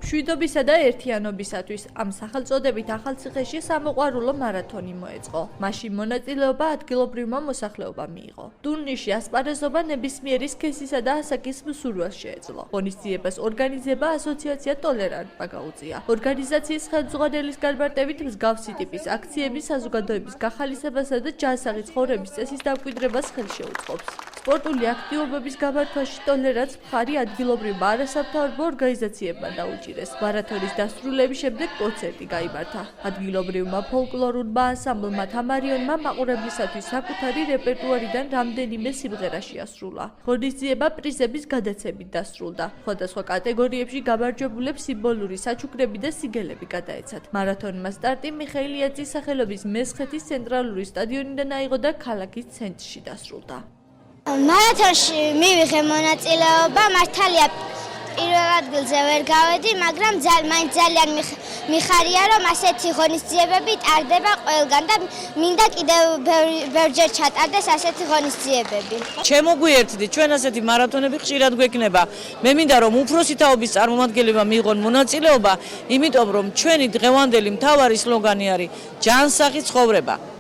მშვიდობისა და ერთიანობისათვის ამ სახელწოდებით ახალციხეში სამოყვარულო მარათონი მოეწყო. მაშინ მონაწილეობა ადგილობრივმა მოსახლეობამ მიიღო. ტურნირში ასპარეზობა ნებისმიერი სქესისა და ასაკის მსურველს შეეძლო. ღონისძიებას ორგანიზება ასოციაცია ტოლერანტმა გაუწია. ორგანიზაციის ხელმძღვანელის განმარტებით მსგავსი ტიპის აქციები საზოგადოების გახალისებასა და ჯანსაღი ცხოვრების წესის დამკვიდრებას ხელს შეუწყობს. სპორტული აქტივობების გამართვაში ტოლერანტს მხარი ადგილობრივმა არასამთავრობო ორგანიზაციებმა დაუჭირეს. მარათონის დასრულების შემდეგ კონცერტი გაიმართა. ადგილობრივმა ფოლკლორულმა ანსამბლმა თამარიონმა მაყურებლისათვის საკუთარი რეპერტუარიდან რამდენიმე სიმღერა შეასრულა. ღონისძიება პრიზების გადაცემით დასრულდა. სხვადასხვა კატეგორიებში გამარჯვებულებს სიმბოლური საჩუქრები და სიგელები გადაეცათ. მარათონმა სტარტი მიხეილ იაძის სახელობის მესხეთის ცენტრალური სტადიონიდან აიღო და ქალაქის ცენტრში დასრულდა. მარათონში მივიღე მონაწილეობა, მართალია პირველ ადგილზე ვერ გავედი, მაგრამ მაინც ძალიან მიხარია, რომ ასეთი ღონისძიებები ტარდება ყველგან და მინდა კიდევ ბევრჯერ ჩატარდეს ასეთი ღონისძიებები. ჩემოგვიერთდი, ჩვენ ასეთი მარათონები ხშირად გვექნება. მე მინდა რომ უფროსი თაობის წარმომადგენლებმა მიიღონ მონაწილეობა, იმიტომ რომ ჩვენი დღევანდელი მთავარი სლოგანი არის ჯანსაღი ცხოვრება.